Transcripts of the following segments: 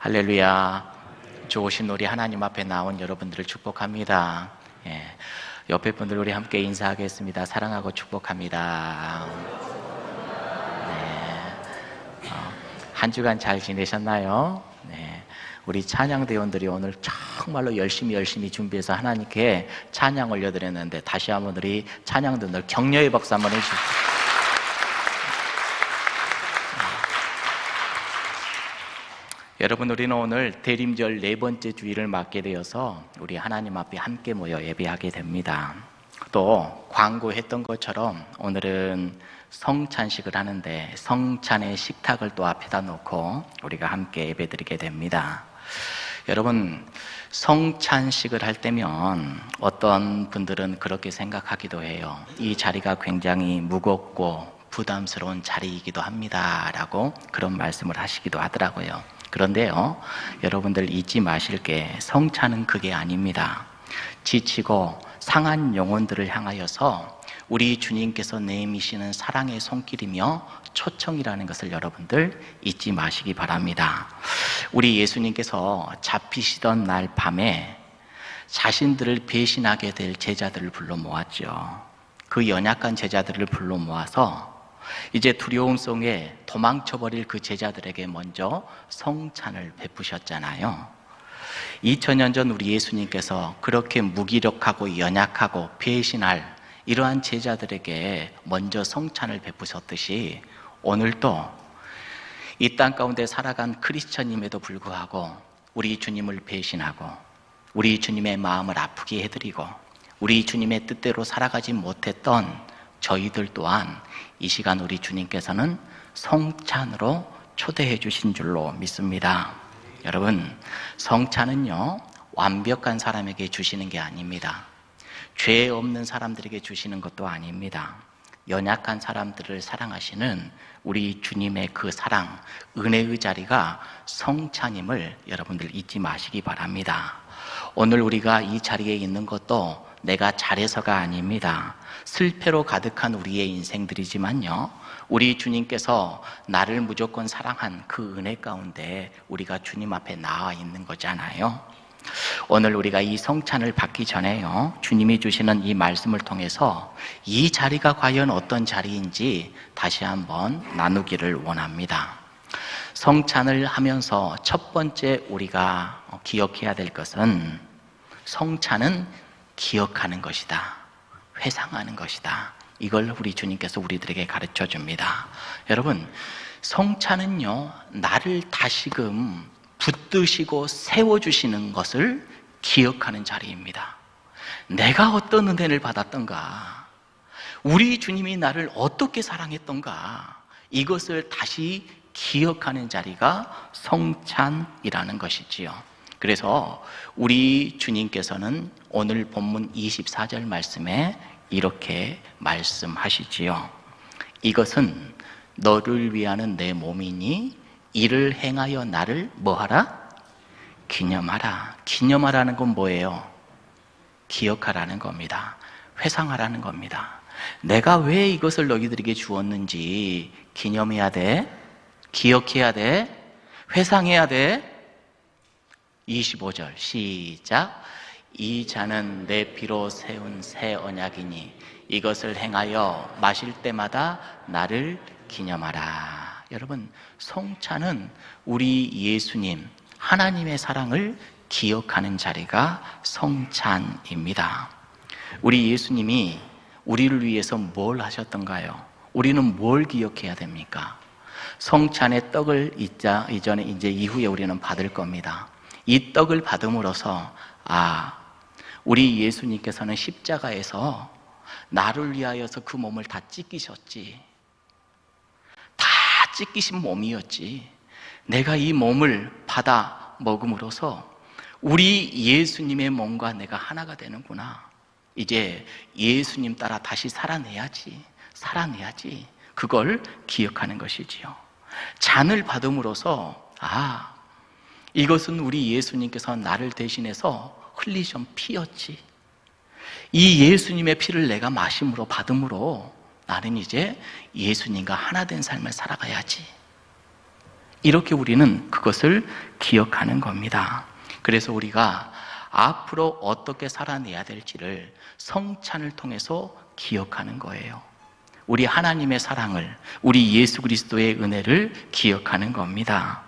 할렐루야. 좋으신 우리 하나님 앞에 나온 여러분들을 축복합니다. 옆에 분들 우리 함께 인사하겠습니다. 사랑하고 축복합니다. 한 주간 잘 지내셨나요? 우리 찬양대원들이 오늘 정말로 열심히 준비해서 하나님께 찬양 올려드렸는데 다시 한번 우리 찬양대원들 격려의 박수 한번 해주십시오. 여러분, 우리는 오늘 대림절 4번째 주일을 맞게 되어서 우리 하나님 앞에 함께 모여 예배하게 됩니다. 또 광고했던 것처럼 오늘은 성찬식을 하는데 성찬의 식탁을 또 앞에다 놓고 우리가 함께 예배드리게 됩니다. 여러분, 성찬식을 할 때면 어떤 분들은 그렇게 생각하기도 해요. 이 자리가 굉장히 무겁고 부담스러운 자리이기도 합니다 라고 그런 말씀을 하시기도 하더라고요. 그런데요, 여러분들 잊지 마실 게 성찬은 그게 아닙니다. 지치고 상한 영혼들을 향하여서 우리 주님께서 내미시는 사랑의 손길이며 초청이라는 것을 여러분들 잊지 마시기 바랍니다. 우리 예수님께서 잡히시던 날 밤에 자신들을 배신하게 될 제자들을 불러 모았죠. 그 연약한 제자들을 불러 모아서 이제 두려움 속에 도망쳐버릴 그 제자들에게 먼저 성찬을 베푸셨잖아요. 2000년 전 우리 예수님께서 그렇게 무기력하고 연약하고 배신할 이러한 제자들에게 먼저 성찬을 베푸셨듯이 오늘도 이 땅 가운데 살아간 크리스천임에도 불구하고 우리 주님을 배신하고 우리 주님의 마음을 아프게 해드리고 우리 주님의 뜻대로 살아가지 못했던 저희들 또한 이 시간 우리 주님께서는 성찬으로 초대해 주신 줄로 믿습니다. 여러분, 성찬은요, 완벽한 사람에게 주시는 게 아닙니다. 죄 없는 사람들에게 주시는 것도 아닙니다. 연약한 사람들을 사랑하시는 우리 주님의 그 사랑, 은혜의 자리가 성찬임을 여러분들 잊지 마시기 바랍니다. 오늘 우리가 이 자리에 있는 것도 내가 잘해서가 아닙니다. 실패로 가득한 우리의 인생들이지만요, 우리 주님께서 나를 무조건 사랑한 그 은혜 가운데 우리가 주님 앞에 나와 있는 거잖아요. 오늘 우리가 이 성찬을 받기 전에요, 주님이 주시는 이 말씀을 통해서 이 자리가 과연 어떤 자리인지 다시 한번 나누기를 원합니다. 성찬을 하면서 첫 번째 우리가 기억해야 될 것은 성찬은 기억하는 것이다, 회상하는 것이다. 이걸 우리 주님께서 우리들에게 가르쳐 줍니다. 여러분, 성찬은요, 나를 다시금 붙드시고 세워주시는 것을 기억하는 자리입니다. 내가 어떤 은혜를 받았던가, 우리 주님이 나를 어떻게 사랑했던가, 이것을 다시 기억하는 자리가 성찬이라는 것이지요. 그래서 우리 주님께서는 오늘 본문 24절 말씀에 이렇게 말씀하시지요. 이것은 너를 위하는 내 몸이니 이를 행하여 나를 뭐하라? 기념하라. 기념하라는 건 뭐예요? 기억하라는 겁니다. 회상하라는 겁니다. 내가 왜 이것을 너희들에게 주었는지 기념해야 돼, 기억해야 돼, 회상해야 돼. 25절 시작. 이 잔은 내 피로 세운 새 언약이니 이것을 행하여 마실 때마다 나를 기념하라. 여러분, 성찬은 우리 예수님 하나님의 사랑을 기억하는 자리가 성찬입니다. 우리 예수님이 우리를 위해서 뭘 하셨던가요? 우리는 뭘 기억해야 됩니까? 성찬의 떡을 이후에 우리는 받을 겁니다. 이 떡을 받음으로써 우리 예수님께서는 십자가에서 나를 위하여서 그 몸을 다 찢기셨지, 다 찢기신 몸이었지, 내가 이 몸을 받아 먹음으로써 우리 예수님의 몸과 내가 하나가 되는구나, 이제 예수님 따라 다시 살아내야지, 그걸 기억하는 것이지요. 잔을 받음으로써 이것은 우리 예수님께서 나를 대신해서 흘리신 피였지, 이 예수님의 피를 내가 마심으로 받음으로 나는 이제 예수님과 하나 된 삶을 살아가야지, 이렇게 우리는 그것을 기억하는 겁니다. 그래서 우리가 앞으로 어떻게 살아내야 될지를 성찬을 통해서 기억하는 거예요. 우리 하나님의 사랑을, 우리 예수 그리스도의 은혜를 기억하는 겁니다.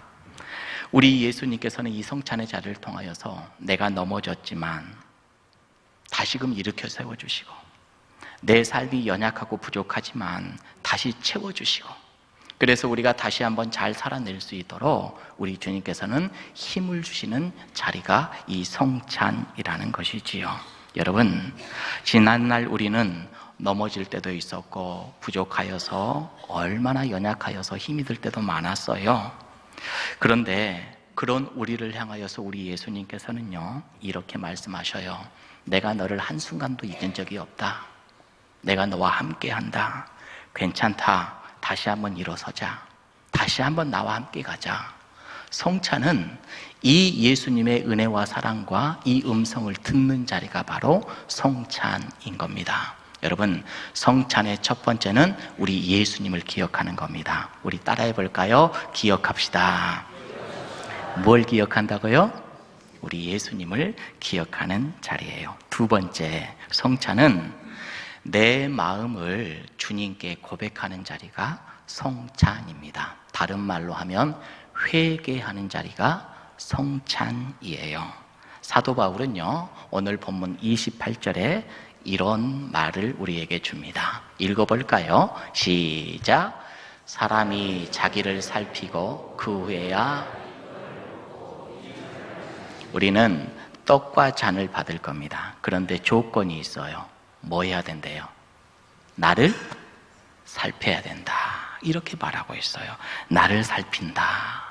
우리 예수님께서는 이 성찬의 자리를 통하여서 내가 넘어졌지만 다시금 일으켜 세워주시고, 내 삶이 연약하고 부족하지만 다시 채워주시고, 그래서 우리가 다시 한번 잘 살아낼 수 있도록 우리 주님께서는 힘을 주시는 자리가 이 성찬이라는 것이지요. 여러분, 지난날 우리는 넘어질 때도 있었고 부족하여서, 얼마나 연약하여서 힘이 들 때도 많았어요. 그런데 그런 우리를 향하여서 우리 예수님께서는요, 이렇게 말씀하셔요. 내가 너를 한순간도 잊은 적이 없다. 내가 너와 함께 한다. 괜찮다. 다시 한번 일어서자. 다시 한번 나와 함께 가자. 성찬은 이 예수님의 은혜와 사랑과 이 음성을 듣는 자리가 바로 성찬인 겁니다. 여러분, 성찬의 첫 번째는 우리 예수님을 기억하는 겁니다. 우리 따라해 볼까요? 기억합시다. 뭘 기억한다고요? 우리 예수님을 기억하는 자리예요. 두 번째, 성찬은 내 마음을 주님께 고백하는 자리가 성찬입니다. 다른 말로 하면 회개하는 자리가 성찬이에요. 사도 바울은요, 오늘 본문 28절에 이런 말을 우리에게 줍니다. 읽어볼까요? 시작. 사람이 자기를 살피고 그 후에야 우리는 떡과 잔을 받을 겁니다. 그런데 조건이 있어요. 뭐 해야 된대요? 나를 살펴야 된다. 이렇게 말하고 있어요. 나를 살핀다.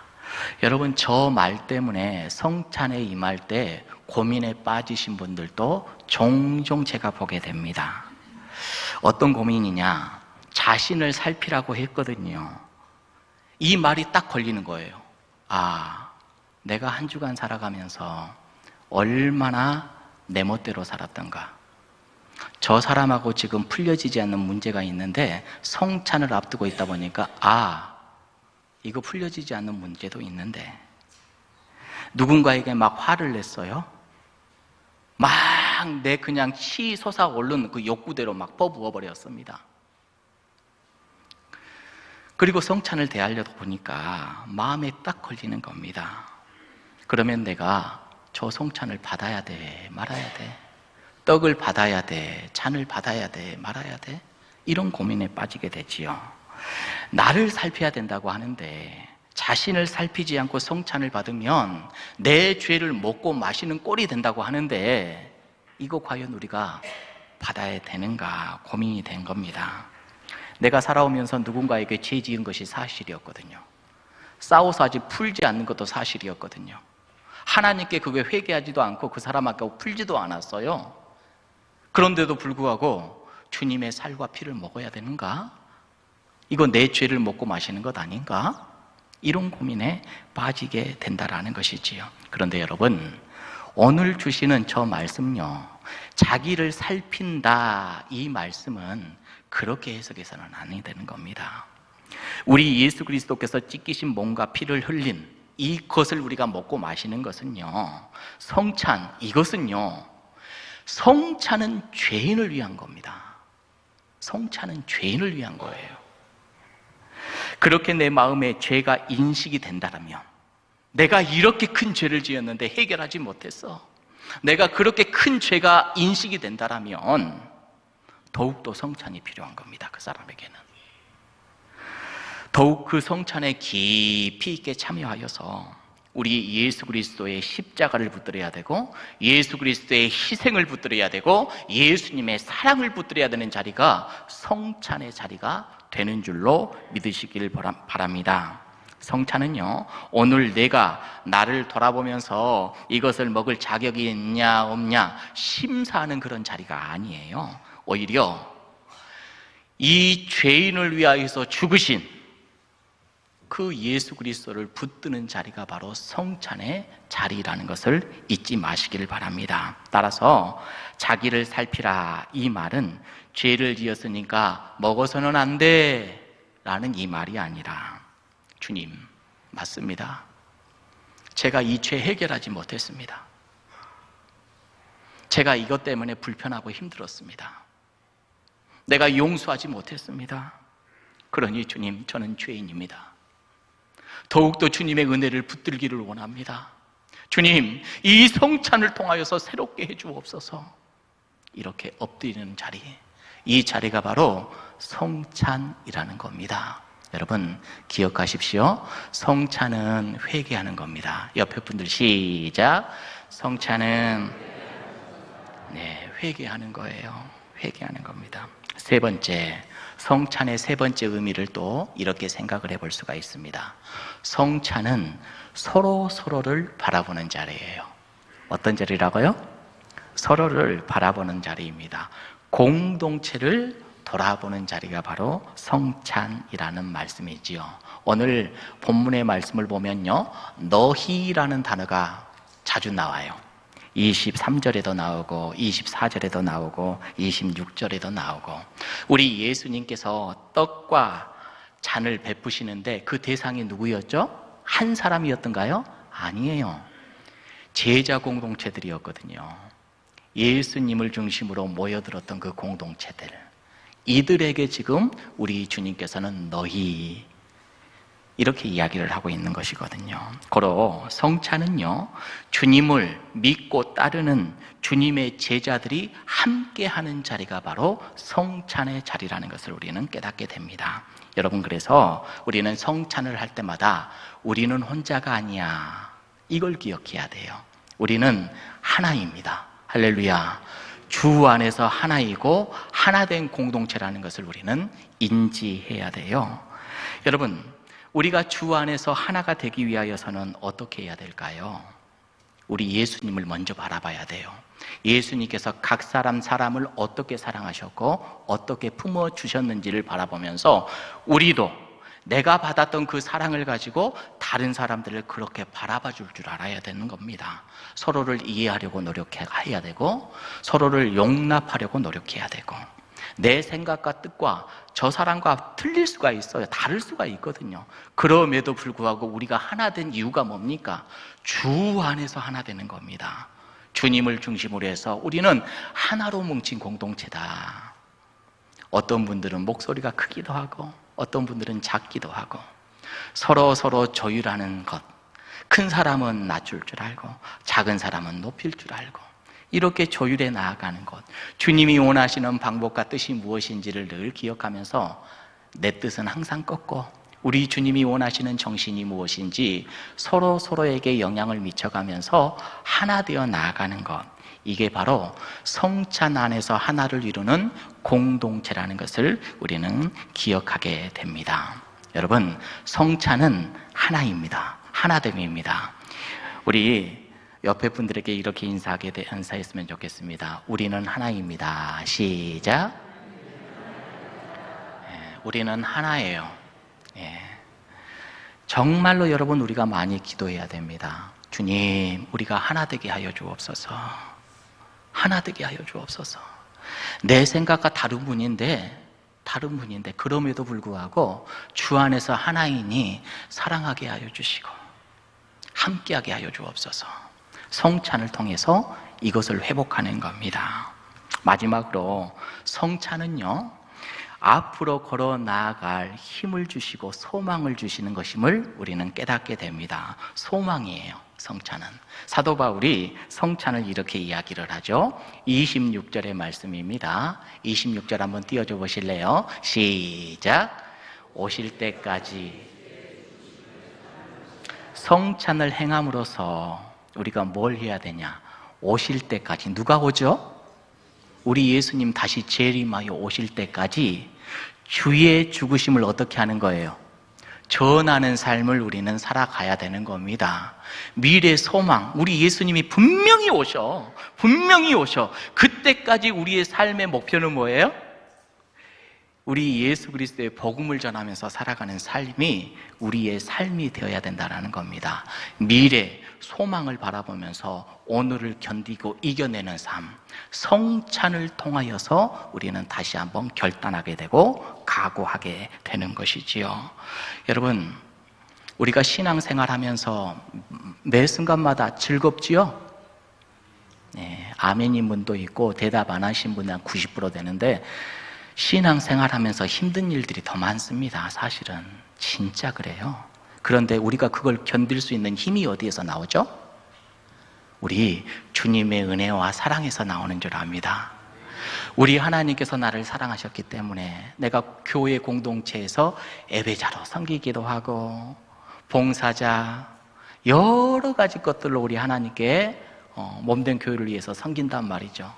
여러분, 저 말 때문에 성찬에 임할 때 고민에 빠지신 분들도 종종 제가 보게 됩니다. 어떤 고민이냐? 자신을 살피라고 했거든요. 이 말이 딱 걸리는 거예요. 아, 내가 한 주간 살아가면서 얼마나 내 멋대로 살았던가. 저 사람하고 지금 풀려지지 않는 문제가 있는데 성찬을 앞두고 있다 보니까 이거 풀려지지 않는 문제도 있는데, 누군가에게 막 화를 냈어요. 막 내 그냥 치 솟아오른 그 욕구대로 막 퍼부어 버렸습니다. 그리고 성찬을 대하려다 보니까 마음에 딱 걸리는 겁니다. 그러면 내가 저 성찬을 받아야 돼, 말아야 돼? 떡을 받아야 돼, 잔을 받아야 돼, 말아야 돼? 이런 고민에 빠지게 되지요. 나를 살펴야 된다고 하는데 자신을 살피지 않고 성찬을 받으면 내 죄를 먹고 마시는 꼴이 된다고 하는데, 이거 과연 우리가 받아야 되는가 고민이 된 겁니다. 내가 살아오면서 누군가에게 죄 지은 것이 사실이었거든요. 싸워서 아직 풀지 않는 것도 사실이었거든요. 하나님께 그게 회개하지도 않고 그 사람하고 풀지도 않았어요. 그런데도 불구하고 주님의 살과 피를 먹어야 되는가? 이거 내 죄를 먹고 마시는 것 아닌가? 이런 고민에 빠지게 된다라는 것이지요. 그런데 여러분, 오늘 주시는 저 말씀요, 자기를 살핀다, 이 말씀은 그렇게 해석해서는 안 되는 겁니다. 우리 예수 그리스도께서 찢기신 몸과 피를 흘린 이것을 우리가 먹고 마시는 것은요, 성찬, 이것은요, 성찬은 죄인을 위한 겁니다. 성찬은 죄인을 위한 거예요. 그렇게 내 마음에 죄가 인식이 된다면, 내가 이렇게 큰 죄를 지었는데 해결하지 못했어, 내가 그렇게 큰 죄가 인식이 된다면 더욱더 성찬이 필요한 겁니다. 그 사람에게는 더욱 그 성찬에 깊이 있게 참여하여서 우리 예수 그리스도의 십자가를 붙들어야 되고, 예수 그리스도의 희생을 붙들어야 되고, 예수님의 사랑을 붙들어야 되는 자리가 성찬의 자리가 되는 줄로 믿으시길 바랍니다. 성찬은요, 오늘 내가 나를 돌아보면서 이것을 먹을 자격이 있냐 없냐 심사하는 그런 자리가 아니에요. 오히려 이 죄인을 위하여서 죽으신 그 예수 그리스도를 붙드는 자리가 바로 성찬의 자리라는 것을 잊지 마시기를 바랍니다. 따라서 자기를 살피라, 이 말은 죄를 지었으니까 먹어서는 안 돼 라는 이 말이 아니라, 주님, 맞습니다. 제가 이 죄 해결하지 못했습니다. 제가 이것 때문에 불편하고 힘들었습니다. 내가 용서하지 못했습니다. 그러니 주님, 저는 죄인입니다. 더욱더 주님의 은혜를 붙들기를 원합니다. 주님, 이 성찬을 통하여서 새롭게 해주옵소서. 이렇게 엎드리는 자리, 이 자리가 바로 성찬이라는 겁니다. 여러분 기억하십시오. 성찬은 회개하는 겁니다. 옆에 분들 시작. 성찬은 회개하는 거예요. 회개하는 겁니다. 세 번째, 성찬의 세 번째 의미를 또 이렇게 생각을 해볼 수가 있습니다. 성찬은 서로를 바라보는 자리예요. 어떤 자리라고요? 서로를 바라보는 자리입니다. 공동체를 돌아보는 자리가 바로 성찬이라는 말씀이지요. 오늘 본문의 말씀을 보면요, 너희라는 단어가 자주 나와요. 23절에도 나오고 24절에도 나오고 26절에도 나오고. 우리 예수님께서 떡과 잔을 베푸시는데 그 대상이 누구였죠? 한 사람이었던가요? 아니에요. 제자 공동체들이었거든요. 예수님을 중심으로 모여들었던 그 공동체들, 이들에게 지금 우리 주님께서는 너희, 이렇게 이야기를 하고 있는 것이거든요. 고로 성찬은요, 주님을 믿고 따르는 주님의 제자들이 함께하는 자리가 바로 성찬의 자리라는 것을 우리는 깨닫게 됩니다. 여러분, 그래서 우리는 성찬을 할 때마다 우리는 혼자가 아니야, 이걸 기억해야 돼요. 우리는 하나입니다. 할렐루야. 주 안에서 하나이고 하나된 공동체라는 것을 우리는 인지해야 돼요. 여러분, 우리가 주 안에서 하나가 되기 위하여서는 어떻게 해야 될까요? 우리 예수님을 먼저 바라봐야 돼요. 예수님께서 각 사람을 어떻게 사랑하셨고 어떻게 품어주셨는지를 바라보면서 우리도 내가 받았던 그 사랑을 가지고 다른 사람들을 그렇게 바라봐 줄 줄 알아야 되는 겁니다. 서로를 이해하려고 노력해야 되고, 서로를 용납하려고 노력해야 되고, 내 생각과 뜻과 저 사람과 틀릴 수가 있어요. 다를 수가 있거든요. 그럼에도 불구하고 우리가 하나 된 이유가 뭡니까? 주 안에서 하나 되는 겁니다. 주님을 중심으로 해서 우리는 하나로 뭉친 공동체다. 어떤 분들은 목소리가 크기도 하고 어떤 분들은 작기도 하고, 서로 조율하는 것, 큰 사람은 낮출 줄 알고 작은 사람은 높일 줄 알고, 이렇게 조율해 나아가는 것, 주님이 원하시는 방법과 뜻이 무엇인지를 늘 기억하면서 내 뜻은 항상 꺾고 우리 주님이 원하시는 정신이 무엇인지 서로에게 영향을 미쳐가면서 하나 되어 나아가는 것, 이게 바로 성찬 안에서 하나를 이루는 공동체라는 것을 우리는 기억하게 됩니다. 여러분, 성찬은 하나입니다. 하나됨입니다. 우리 옆에 분들에게 이렇게 인사했으면 좋겠습니다. 우리는 하나입니다. 시작. 우리는 하나예요. 정말로 여러분, 우리가 많이 기도해야 됩니다. 주님, 우리가 하나 되게 하여 주옵소서. 하나 되게 하여 주옵소서. 내 생각과 다른 분인데 그럼에도 불구하고 주 안에서 하나이니 사랑하게 하여 주시고 함께하게 하여 주옵소서. 성찬을 통해서 이것을 회복하는 겁니다. 마지막으로 성찬은요, 앞으로 걸어 나아갈 힘을 주시고 소망을 주시는 것임을 우리는 깨닫게 됩니다. 소망이에요, 성찬은. 사도 바울이 성찬을 이렇게 이야기를 하죠. 26절의 말씀입니다. 26절 한번 띄워줘 보실래요? 시작. 오실 때까지 성찬을 행함으로써 우리가 뭘 해야 되냐? 오실 때까지. 누가 오죠? 우리 예수님 다시 재림하여 오실 때까지 주의 죽으심을 어떻게 하는 거예요? 전하는 삶을 우리는 살아가야 되는 겁니다. 미래 소망, 우리 예수님이 분명히 오셔. 그때까지 우리의 삶의 목표는 뭐예요? 우리 예수 그리스도의 복음을 전하면서 살아가는 삶이 우리의 삶이 되어야 된다는 겁니다. 미래, 소망을 바라보면서 오늘을 견디고 이겨내는 삶, 성찬을 통하여서 우리는 다시 한번 결단하게 되고 각오하게 되는 것이지요. 여러분, 우리가 신앙생활하면서 매 순간마다 즐겁지요? 네, 아멘인 분도 있고 대답 안 하신 분이 한 90% 되는데 신앙생활하면서 힘든 일들이 더 많습니다. 사실은 진짜 그래요. 그런데 우리가 그걸 견딜 수 있는 힘이 어디에서 나오죠? 우리 주님의 은혜와 사랑에서 나오는 줄 압니다. 우리 하나님께서 나를 사랑하셨기 때문에 내가 교회 공동체에서 예배자로 섬기기도 하고 봉사자 여러 가지 것들로 우리 하나님께 몸된 교회를 위해서 섬긴단 말이죠.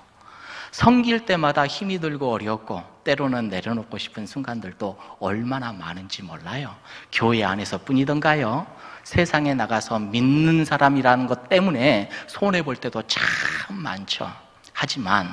섬길 때마다 힘이 들고 어렵고 때로는 내려놓고 싶은 순간들도 얼마나 많은지 몰라요. 교회 안에서 뿐이던가요? 세상에 나가서 믿는 사람이라는 것 때문에 손해볼 때도 참 많죠. 하지만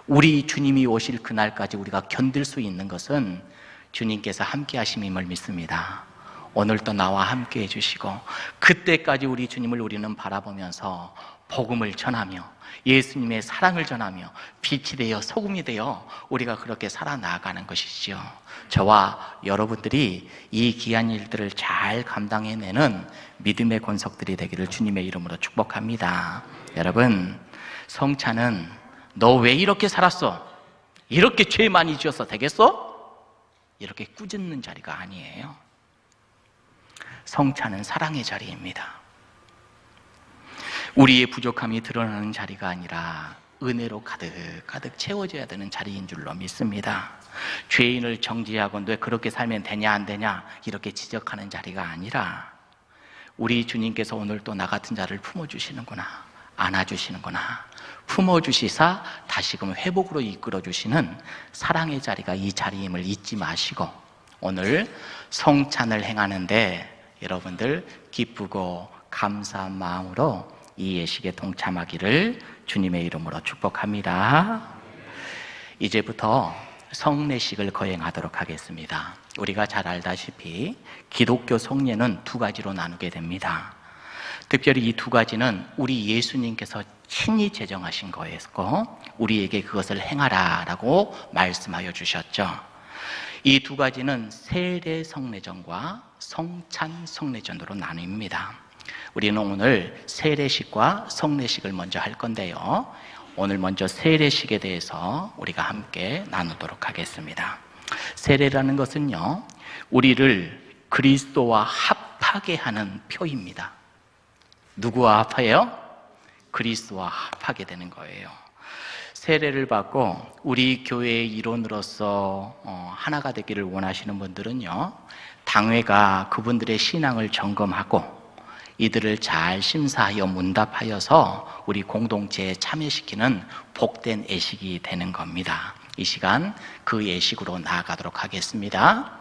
우리 주님이 오실 그날까지 우리가 견딜 수 있는 것은 주님께서 함께 하심임을 믿습니다. 오늘도 나와 함께 해주시고 그때까지 우리 주님을 우리는 바라보면서 복음을 전하며 예수님의 사랑을 전하며 빛이 되어 소금이 되어 우리가 그렇게 살아나가는 것이지요. 저와 여러분들이 이 귀한 일들을 잘 감당해내는 믿음의 권속들이 되기를 주님의 이름으로 축복합니다. 여러분, 성찬은 너 왜 이렇게 살았어? 이렇게 죄 많이 지어서 되겠어? 이렇게 꾸짖는 자리가 아니에요. 성찬은 사랑의 자리입니다. 우리의 부족함이 드러나는 자리가 아니라 은혜로 가득 채워져야 되는 자리인 줄로 믿습니다. 죄인을 정죄하고 왜 그렇게 살면 되냐 안 되냐 이렇게 지적하는 자리가 아니라 우리 주님께서 오늘 또 나 같은 자를 품어주시는구나, 안아주시는구나, 품어주시사 다시금 회복으로 이끌어주시는 사랑의 자리가 이 자리임을 잊지 마시고 오늘 성찬을 행하는데 여러분들 기쁘고 감사한 마음으로 이 예식에 동참하기를 주님의 이름으로 축복합니다. 이제부터 성례식을 거행하도록 하겠습니다. 우리가 잘 알다시피 기독교 성례는 두 가지로 나누게 됩니다. 특별히 이 두 가지는 우리 예수님께서 친히 제정하신 거였고 우리에게 그것을 행하라라고 말씀하여 주셨죠. 이 두 가지는 세례 성례전과 성찬 성례전으로 나뉩니다. 우리는 오늘 세례식과 성례식을 먼저 할 건데요. 오늘 먼저 세례식에 대해서 우리가 함께 나누도록 하겠습니다. 세례라는 것은요, 우리를 그리스도와 합하게 하는 표입니다. 누구와 합해요? 그리스도와 합하게 되는 거예요. 세례를 받고 우리 교회의 일원으로서 하나가 되기를 원하시는 분들은요, 당회가 그분들의 신앙을 점검하고 이들을 잘 심사하여 문답하여서 우리 공동체에 참여시키는 복된 예식이 되는 겁니다. 이 시간 그 예식으로 나아가도록 하겠습니다.